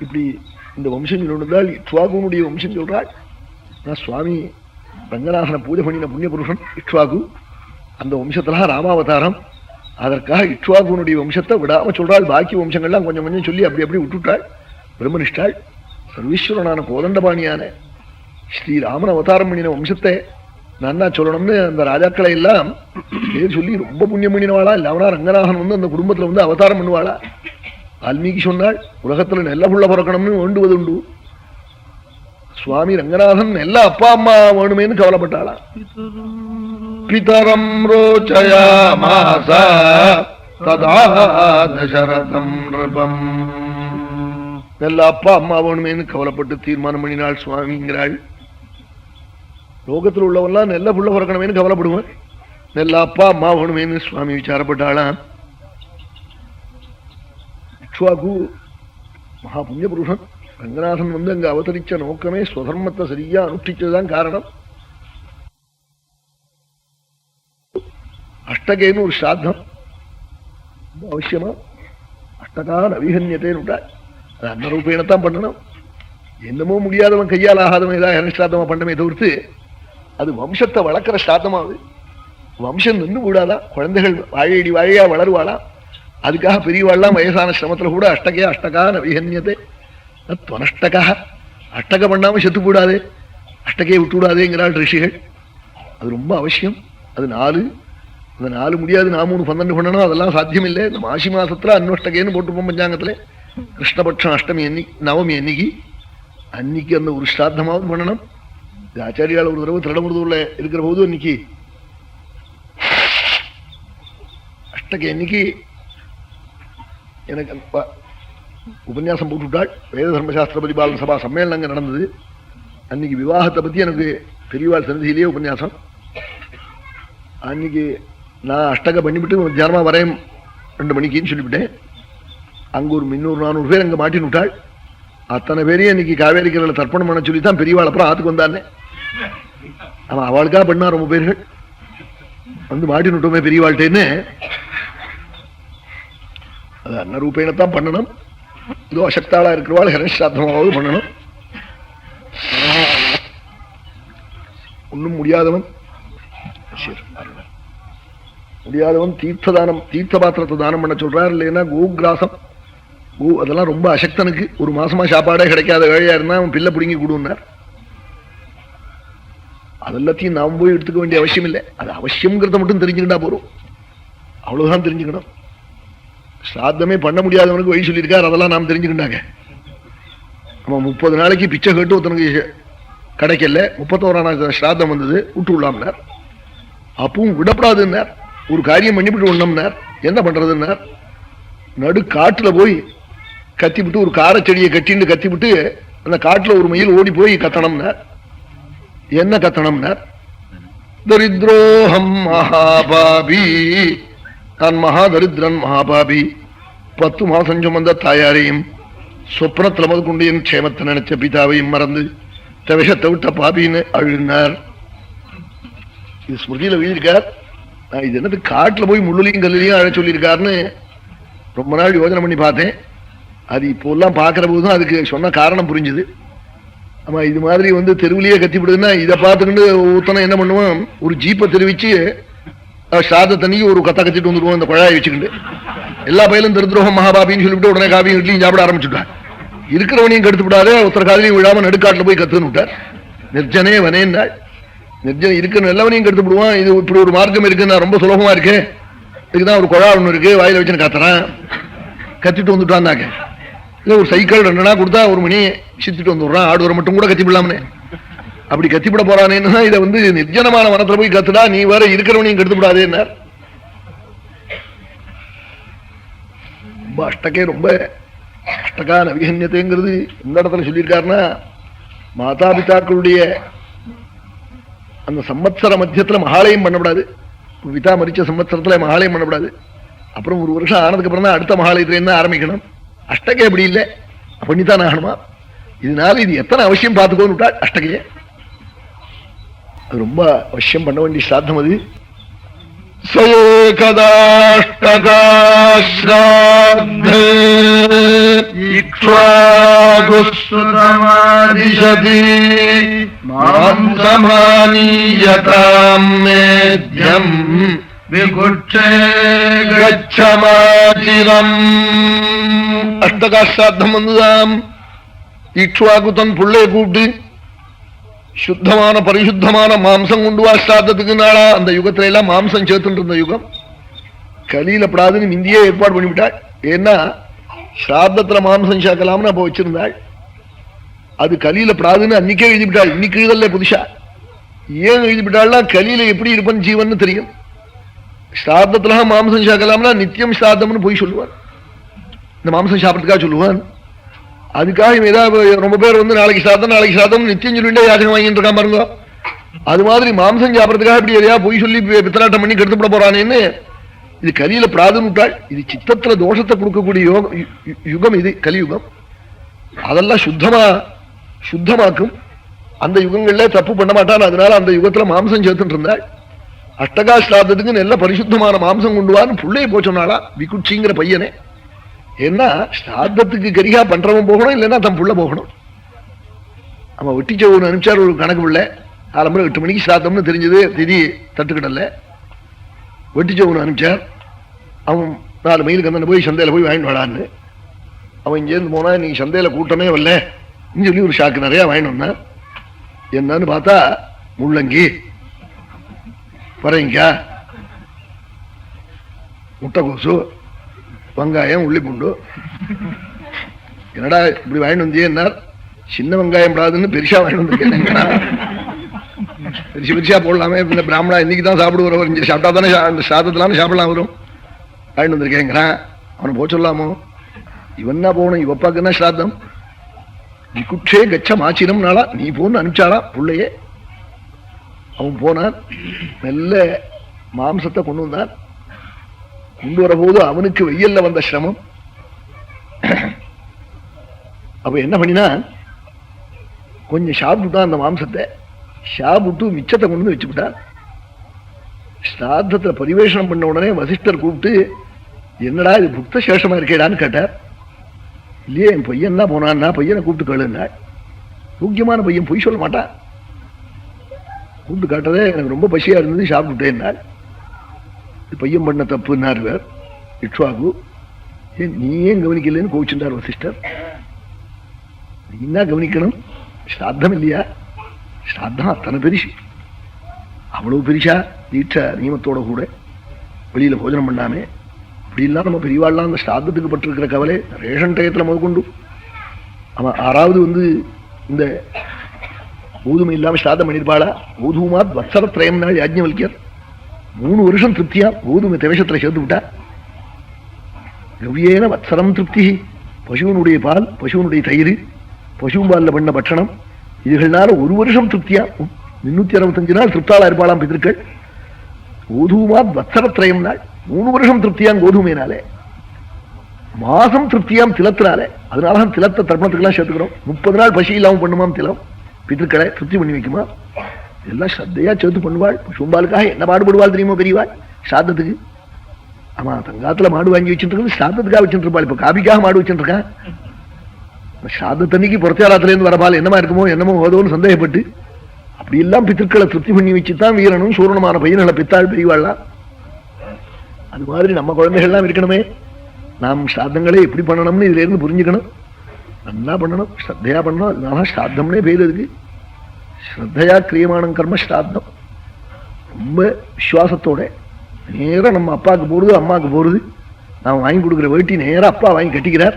இப்படி இந்த வம்சம் சொல்லிருந்தால் இக்ஷ்வாகுனுடைய வம்சம் சொல்றாள். நான் சுவாமி ரங்கநாதனை பூஜை பண்ணின புண்ணிய புருஷன் இக்ஷ்வாகு. அந்த வம்சத்துல ராமாவதாரம். அதற்காக இக்ஷ்வாகுனுடைய வம்சத்தை விடாம சொல்றாள். பாக்கி வம்சங்கள்லாம் கொஞ்சம் கொஞ்சம் சொல்லி அப்படி அப்படி விட்டுட்டாள். பிரம்மனிஷ்டாள். சர்வீஸ்வரனான கோதண்டபாணியான ஸ்ரீராமன் அவதாரம் பண்ணின வம்சத்தை நான் சொல்லணும்னு அந்த ராஜாக்களை எல்லாம் பேர் சொல்லி ரொம்ப புண்ணியம் பண்ணினவாளா. இல்லாமனா ரங்கநாதன் வந்து அந்த குடும்பத்துல வந்து அவதாரம் பண்ணுவாளா. வால்மீகி சொன்னாள் உலகத்துல நெல்ல புள்ள பிறக்கணும்னு வேண்டுவது உண்டு. சுவாமி ரங்கநாதன் எல்லா அப்பா அம்மா வேணுமேன்னு கவலைப்பட்டாளா. பிதரம் ரோச்சயாமாஸ ததா தசரதம் நிருபம். எல்லா அப்பா அம்மா வேணுமேன்னு கவலைப்பட்டு தீர்மானம் பண்ணினாள் சுவாமிங்கிறாள். லோகத்தில் உள்ளவெல்லாம் நெல்ல புள்ள பிறக்கணுமேனு கவலைப்படுவார். நெல்ல அப்பா அம்மா வேணுமேனு சுவாமி விசாரப்பட்டாளாம். இக்ஷ்வாகு மகா புண்ணிய புருஷன். ரங்கநாதன் வந்து அங்க அவதரிச்ச நோக்கமே ஸ்வதர்மத்தை சரியா அனுஷ்டிச்சதுதான் காரணம். அஷ்டகேன்னு ஒரு ஸ்ராத்தம் அவசியமா. அஷ்டகா நவிகன்யத்தேன்னு விட்டாள். அது அன்னரூபேணத்தான் பண்ணணும். என்னமோ முடியாதவன் கையால் ஆகாதவன் ஏதாவது ஹரஸ்ராத்தமா பண்ணமே தவிர்த்து அது வம்சத்தை வளர்க்கிற ஸ்ராத்தமாவது. வம்சம் நின்று கூடாதான். குழந்தைகள் வாழையடி வாழையா வளருவாளா. அதுக்காக பெரியவாள்லாம் வயசான சிரமத்துல கூட அஷ்டகா நவிகன்யத்தை துவனஷ்டகா. அஷ்டக பண்ணாம செத்து கூடாது, அஷ்டகையை விட்டு விடாதேங்கிறாள் ரிஷிகள். அது ரொம்ப அவசியம். அது 4. அந்த 4 முடியாது. 3 12 பண்ணணும். அதெல்லாம் சாத்தியம் இல்லை. இந்த மாசி மாசத்துல அன்வஷ்டகேன்னு போட்டுப்போம் பஞ்சாங்கத்துல. கிருஷ்ணபட்சம் அஷ்டமி நவமி அன்னைக்கு அந்த ஒரு ஸ்ராத்தமாவது பண்ணணும். இது ஆச்சாரியால் ஒரு தடவை திருடமுருதூர்ல இருக்கிற போது அன்னைக்கு அஷ்டகை அன்னைக்கு எனக்கு உபன்யாசம் போட்டுவிட்டாள். வேத தர்மசாஸ்திர பரிபாலன சபா சம்மேளனம் அங்கே நடந்தது. அன்னைக்கு விவாகத்தை பத்தி எனக்கு பெரியவாள் சன்னதியிலேயே உபன்யாசம். அன்னைக்கு நான் அஷ்டகை பண்ணிவிட்டு மத்தியானமா வரேன் 2 மணிக்குன்னு சொல்லிவிட்டேன். அங்க ஒரு 300-400 பேர் அங்க மாட்டின்னு விட்டாள். அத்தனை பேரையும் இன்னைக்கு காவேரி கரையில தர்ப்பணம் பண்ண சொல்லி தான் பெரியவாள் அப்புறம் ஆத்துக்கு வந்தானே. அவன் அவளுக்காக பண்ணா ரொம்ப பேர்கள் வந்து மாட்டின்னு விட்டோமே பெரியவாள்கிட்டேன்னு. அது அன்னரூபேணத்தான் பண்ணணும். இதோ அசக்தாளா இருக்கிறவாள் ஹரஸ்ராத்தமாவது பண்ணணும். ஒன்னும் முடியாதவன் தீர்த்த தானம், தீர்த்த பாத்திரத்தை தானம் பண்ண சொல்றாரு. இல்லைன்னா கோகிராசம், அதெல்லாம் ரொம்ப அசக்தனுக்கு. 1 மாசமா சாப்பாடே கிடைக்காத வேலையா இருந்தா அவன் பிள்ளை பிடுங்கி கொடுன்னார். அதெல்லாத்தையும் நாம் போய் எடுத்துக்க வேண்டிய அவசியம் இல்லை. அது அவசியம்ங்கிறத மட்டும் தெரிஞ்சுக்கிட்டா போறோம். அவ்வளவுதான் தெரிஞ்சுக்கணும். ஸ்ராத்தமே பண்ண முடியாதவனுக்கு வழி சொல்லியிருக்காரு. அதெல்லாம் நாம் தெரிஞ்சுக்கிட்டாங்க. நம்ம 30 நாளைக்கு பிச்சை கேட்டு ஒருத்தனுக்கு கிடைக்கல. 31ஆம் ஸ்ராத்தம் வந்தது, விட்டு விடலாம்னார். அப்பவும் விடப்படாதுன்னார். ஒரு காரியம் பண்ணிவிட்டு ஒண்ணம்னார். என்ன பண்றதுன்னார். நடு காட்டுல போய் கத்திவிட்டு ஒரு காரச்செடியை கட்டின்னு கத்திவிட்டு அந்த காட்டுல ஒரு மயில் ஓடி போய் கத்தனம்னார். என்ன கத்தனம்னார். தரித்ரோஹம் மகாபாபி, நான் மகாதரித்ரன் மகாபாபி. 10 மாசம் சுமந்த தாயாரையும் சொப்னத்துல முதற்கொண்டு என் க்ஷேமத்தை நினைச்ச பிதாவையும் மறந்து விஷத்தை விட்ட பாபின்னு அழுனார். இது ஸ்மிருதியில எழுதியிருக்கார். இது என்னது காட்டுல போய் முள்ளுலையும் கல்லையும் அழ சொல்லியிருக்காருன்னு ரொம்ப நாள் யோஜனை பண்ணி பார்த்தேன். அது இப்போ எல்லாம் பாக்குற போதுதான் அதுக்கு சொன்ன காரணம் புரிஞ்சுது. ஆமா, இது மாதிரி வந்து தெருவிலேயே கத்திவிடுதுன்னா இதை பார்த்துக்கிட்டு ஒருத்தனை என்ன பண்ணுவான், ஒரு ஜீப்பை தெரிவிச்சு சாத தண்ணிக்கு ஒரு கத்த கத்திட்டு வந்துடுவோம். இந்த குழாயை வச்சுக்கிட்டு எல்லா பயிலும் தரித்ரோகம் மகாபாபின்னு சொல்லிவிட்டு உடனே காபியும் இட்லியும் சாப்பிட ஆரம்பிச்சுட்டான். இருக்கிறவனையும் கெடுத்து விடாத, ஒருத்தர் காதலையும் விழாம நடுக்காட்டுல போய் கத்துன்னு விட்டார். நிர்ஜனே வனேன்னாள். நிர்ஜனம் இருக்கிற எல்லாவனையும் கெடுத்து விடுவான். இது இப்படி ஒரு மார்க்கம் இருக்குன்னா ரொம்ப சுலபமா இருக்கு. இதுக்குதான் ஒரு குழா ஒண்ணு இருக்கு, வாயில வச்சுன்னு கத்துறான். கத்திட்டு வந்துட்டான்னாக்க இல்ல ஒரு சைக்கிள் 2 நாள் கொடுத்தா 1 மணி சித்திட்டு வந்துடுறான். ஆடு வர மட்டும் கூட கத்திவிடலாம்னே. அப்படி கத்திவிட போறானேன்னா இதை வந்து நிர்ஜனமான வனத்துல போய் கத்துடா, நீ வேற இருக்கிறவனையும் கெடுத்து விடாதேன்னார். ரொம்ப அஷ்டகே, ரொம்ப அஷ்டகா நவிகன்யத்தைங்கிறது எந்த இடத்துல சொல்லியிருக்காருன்னா, மாதா பிதாக்களுடைய அந்த சம்வத்சர மத்தியத்துல மகாலயம் பண்ணக்கூடாது. பிதா மரிச்ச சம்வத்சரத்துல மகாலயம் பண்ணக்கூடாது. அப்புறம் 1 வருஷம் ஆனதுக்கு அப்புறம் தான் அடுத்த மகாலயத்துல என்ன ஆரம்பிக்கணும். அஷ்டகை அப்படி இல்லை, பண்ணித்தான் ஆகணுமா. இதனால இது எத்தனை அவசியம் பார்த்துக்கோன்னு விட்டா அஷ்டகையே. அது ரொம்ப அவசியம் பண்ண வேண்டிய சாத்தம். அது இக்ஷ்வாகுஸ்ருதமாதிசதி மாம்சமானீயதாம் மேத்யம் விகுட்சே கச்சமாசிரம். அஷ்டகாஸ்ராத்தம் வந்துதாம். இக்ஷ்வாகு தன் புள்ளைய கூப்பிட்டு சுத்தமான பரிசுத்தமான மாம்சம் கொண்டு வா ஸ்ராத்தத்துக்கு நாளா. அந்த யுகத்துல எல்லாம் மாம்சம் சேர்த்துட்டு இருந்த யுகம் கலியிலப்படாதுன்னு இந்தியே ஏற்பாடு பண்ணிவிட்டாள். ஏன்னா ஸ்ராத்தத்துல மாம்சம் சேர்க்கலாம்னு அப்ப வச்சிருந்தாள். அது கலியிலப்படாதுன்னு அன்னைக்கே எழுதிவிட்டாள். இன்னைக்கு எழுதல புதுசா. ஏன் எழுதிவிட்டாள்னா கலியில எப்படி இருப்பன் ஜீவன் தெரியும். ஸ்ராத்தத்துல மாம்சம் சேர்க்கலாம்னா நித்தியம் ஸ்ராத்தம்னு போய் சொல்லுவான். இந்த மாம்சம் சாப்பிட்றதுக்காக சொல்லுவான். அதுக்காக ஏதாவது ரொம்ப பேர் வந்து நாளைக்கு சாதம் நித்தியம் சொல்லிட்டு யாச்சகம் வாங்கிட்டு இருக்கான் பாருங்க. அது மாதிரி மாம்சம் சாப்பிட்றதுக்காக இப்படி எதையா போய் சொல்லி பித்தலாட்டம் பண்ணி கெடுத்துப்பட போறானேன்னு இது கலியில பிராதுட்டாள். இது சித்தத்துல தோஷத்தை கொடுக்கக்கூடிய யுகம் இது கலியுகம். அதெல்லாம் சுத்தமாக்கும். அந்த யுகங்கள்ல தப்பு பண்ண மாட்டான். அதனால அந்த யுகத்துல மாம்சம் சேர்த்துட்டு இருந்தாள். அஷ்டகா ஸ்ராத்தத்துக்கு நல்ல பரிசுத்தமான மாம்சம் கொண்டுவான்னு புள்ளைய போச்சோன்னாளா விகுட்சிங்கிற பையனே. ஏன்னா ஸ்ராத்தத்துக்கு கரிகா பண்றவன் போகணும், இல்லைன்னா தன் புள்ள போகணும். அவன் வெட்டிச்சவன் அனுப்பிச்சார். ஒரு கணக்கு பிள்ளை ஆரம்பரம் 8 மணிக்கு ஸ்ராத்தம்னு தெரிஞ்சது. திதி தட்டுக்கிடல. வெட்டிச்சவன் அனுப்பிச்சார். அவன் 4 மைலுக்கு அந்த போய் சந்தையில போய் வாங்கிட்டு வாடான்னு. அவன் இங்கேருந்து போனா நீ சந்தையில கூட்டமே வரல சொல்லி ஒரு ஷாக்கு நிறைய வாங்கிட்டு வந்தான். என்னன்னு பார்த்தா முள்ளங்கி, பரங்கிக்காய், முட்டைக்கோசு, வெங்காயம், உள்ளிப்பூண்டு. என்னடா இப்படி வாங்கிட்டு வந்தியே என்னார்? சின்ன வெங்காயம் படாதுன்னு பெருசா வாங்கிட்டு வந்திருக்கேன். பெருசா போடலாமே. இந்த பிராமணா இன்னைக்கு தான் சாப்பிடுவார். இங்க சாப்பிட்டா தானே அந்த சாதத்திலான சாப்பிடலாம் வரும். வாங்கிட்டு வந்திருக்கேங்கிறான். அவனை போக சொல்லாமோ? இவன்னா போகணும். இவப்பாக்குன்னா ஸ்ராத்தம். விகுட்சே கச்சம் ஆச்சிரம் நாளா நீ போன்னு அனுப்பிச்சாளா பிள்ளையே. அவன் போனான். மெல்ல மாம்சத்தை கொண்டு வந்தான். கொண்டு வரபோது அவனுக்கு வெயில்ல வந்த சிரமம். அப்ப என்ன பண்ணினா கொஞ்சம் சாப்பிட்டுட்டான். அந்த மாம்சத்தை சாப்பிட்டு மிச்சத்தை கொண்டு வந்து வச்சுக்கிட்டான். ஸ்ராத்தத்துல பரிவேஷனம் பண்ண உடனே வசிஷ்டர் கூப்பிட்டு என்னடா இது புக்த சேஷமா இருக்கேடான்னு கேட்டார். இல்லையே என் பையன் தான் போனான்னா பையனை கூப்பிட்டு கேளுன்னாள். யோக்கியமான பையன் பொய் சொல்ல மாட்டான். கூப்பிட்டு காட்டதே எனக்கு ரொம்ப பசியா இருந்தது சாப்பிட்டுட்டேன்னாள். பையன் பண்ண தப்புன்னார் வேர் இக்ஷ்வாகு. நீ ஏன் கவனிக்கலன்னு கோவிச்சுட்டார் வசிஷ்டர். நீ என்ன கவனிக்கணும்? ஸ்ராத்தம் இல்லையா? ஸ்ராத்தம் அத்தனை பெருசு. அவ்வளவு பெருசா தீட்ச நியமத்தோட கூட வெளியில போஜனம் பண்ணாமே. அப்படி இல்லாம நம்ம பெரியவாள்லாம் அந்த ஸ்ராத்தத்துக்கு பட்டிருக்கிற கவலை ரேஷன் டயத்துல முதற்கொண்டு. அவன் 6வது வந்து இந்த கோதுமை இல்லாம ஸ்ராத்தம் பண்ணிருப்பாளா? கோதுமாத் வத்சரத்ரயம் நாள் யாஜ்ஞவல்யர் 3 வருஷம் திருப்தியா கோதுமை தேவசத்துல சேர்த்து விட்டா. கவ்யேன வத்சரம் திருப்தி. பசுவனுடைய பால், பசுவனுடைய தயிர், பசும்பால்ல பண்ண பட்சணம், இதுகள்னால 1 வருஷம் திருப்தியா 365 நாள் திருப்தாளா இருப்பாளாம் பிதற்கள். கோதுமாத் வத்சரத்ரயம் நாள் 3 வருஷம் திருப்தியாம் கோதுமையினாலே. மாசம் திருப்தியாம் திலத்தினாலே. அதனாலதான் திலத்தை தர்ப்பணத்துக்கெல்லாம் சேர்த்துக்கிறோம். 30 நாள் பசி இல்லாம பண்ணுமாம் திலம். பிதற்களை திருப்தி பண்ணி வைக்குமா. எல்லாம் ஸ்ரத்தையா சேர்த்து பண்ணுவாள். பசும்பாலுக்காக என்ன பாடுபடுவாள் தெரியுமோ பெரியவாள் ஸ்ராத்தத்துக்கு. ஆமா, தங்காத்துல மாடு வாங்கி வச்சுட்டு ஸ்ராத்தத்துக்காக வச்சுட்டு இருப்பாள். இப்ப காபிக்காக மாடு வச்சுட்டு இருக்கான். ஸ்ராத்தன்னைக்கு புறத்தியாரத்துல இருந்து வரபால் என்னமா இருக்குமோ என்னமோ ஓதோன்னு சந்தேகப்பட்டு அப்படி எல்லாம் பித்திருக்களை திருப்தி பண்ணி வச்சுதான் வீரனும் சூரணமான பையன்களை பித்தாள் பெரியவாள்லாம். அது மாதிரி நம்ம குழந்தைகள்லாம் இருக்கணுமே. நாம் ஸ்ராத்தங்களை எப்படி பண்ணணும்னு இதுல இருந்து புரிஞ்சுக்கணும். நல்லா பண்ணணும், ஸ்ரத்தையா பண்ணணும். அதனால ஸ்ராத்தம்னே பேர் இருக்கு. ஸ்ரத்தையா கிரியமானம் கர்ம ஸ்ராத்தம். ரொம்ப விசுவாசத்தோட நேரம் நம்ம அப்பாவுக்கு போறது, அம்மாவுக்கு போறது. நாம் வாங்கி கொடுக்குற வேட்டி நேரம் அப்பா வாங்கி கட்டிக்கிறார்.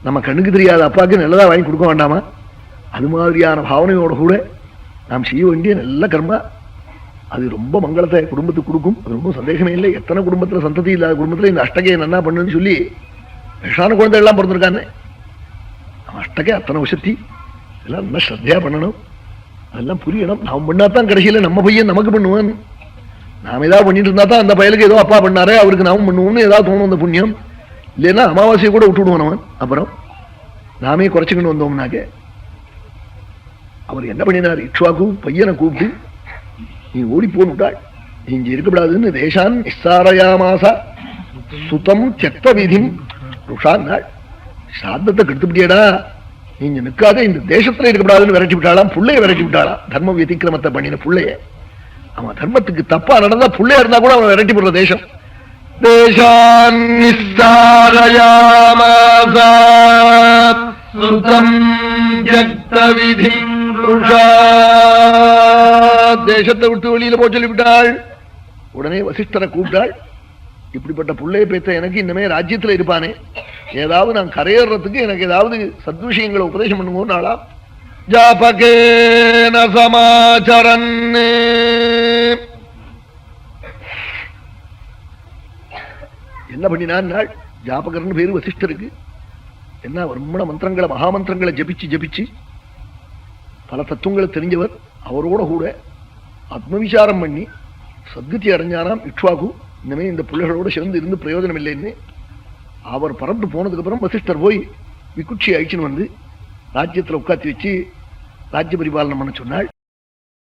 நம்ம கண்ணுக்கு தெரியாத அப்பாவுக்கு நல்லதா வாங்கி கொடுக்க வேண்டாமா? அது மாதிரியான பாவனையோட கூட நாம் செய்ய வேண்டிய நல்ல கர்மா. அது ரொம்ப மங்களத்தை குடும்பத்துக்கு கொடுக்கும். அது ரொம்ப சந்தேகமே இல்லை. எத்தனை குடும்பத்துல சந்ததி இல்லாத குடும்பத்துல இந்த அஷ்டகையை நன்னா பண்ணுன்னு சொல்லி விஷான குழந்தை எல்லாம் பிறந்திருக்கானே. அஷ்டகை அத்தனை வசதி. எல்லாம் நல்லா ஸ்ரத்தையா பண்ணணும். அதெல்லாம் புரியணும். நாம் பண்ணாதான் கடைசியில நம்ம பையன் நமக்கு பண்ணுவான். நாம ஏதாவது பண்ணிட்டு இருந்தா தான் அந்த பயலுக்கு ஏதோ அப்பா பண்ணாரே அவருக்கு நாமும் பண்ணுவோம்னு ஏதாவது தோணும் அந்த புண்ணியம். இல்லைன்னா அமாவாசையை கூட விட்டுடுவான் அவன். அப்புறம் நாமே குறைச்சிக்கணும் வந்தோம்னாக்க. அவர் என்ன பண்ணினார்? இக்ஷ்வாகு பையனை கூப்பிட்டு நீ ஓடி போன்னுட்டாள். இங்க இருக்கக்கூடாதுன்னு தேசான் நிஸ்ஸாரயாமாசா சுதம் தியக்த விதிம் ருஷான்னாள். சாத்தத்தை கெடுத்துப்பிட்டியடா, நீங்க நிற்காத இந்த தேசத்துல இருக்கக்கூடாதுன்னு விரட்டி விட்டாளாம். புள்ளைய விரட்டி விட்டாளாம், தர்ம விதிக்கிரமத்தை பண்ணின புள்ளைய. அவன் தர்மத்துக்கு தப்பா நடந்தா புள்ளையா இருந்தா கூட அவன் விரட்டி போடுற தேசம். தேசான் நிஸ்ஸாரயாமாசா சுதம் தியக்த விதிம் ருஷா. தேசத்தை விட்டு வெளியில போய் சொல்லிவிட்டாள். உடனே வசிஷ்டரை கூப்பிட்டாள். இப்படிப்பட்ட புள்ளைய பேத்த எனக்கு இனிமே ராஜ்யத்துல இருப்பானே, ஏதாவது நான் கரையேறதுக்கு எனக்கு ஏதாவது சத்விஷயங்களை உபதேசம் பண்ணுவோம் நாளா. ஜாபகேன சமாச்சரன், என்ன பண்ணினான் நாள். ஜாபகர்னு பேரு வசிஷ்டருக்கு. என்ன பிரம்மண மந்திரங்களை மகாமந்திரங்களை ஜபிச்சு ஜபிச்சு பல தத்துவங்களை தெரிஞ்சவர். அவரோட கூட ஆத்மவிசாரம் பண்ணி சத்கதி அடைஞ்சாராம் இக்ஷ்வாகு. இனிமே இந்த பிள்ளைகளோட சேர்ந்து இருந்து பிரயோஜனம் இல்லைன்னு அவர் பறந்து போனதுக்கு அப்புறம் வசிஷ்டர் போய் விக்குட்சி அழிச்சுன்னு வந்து ராஜ்யத்துல உட்காத்தி வச்சு ராஜ்ய பரிபாலனம் பண்ண சொன்னாள்.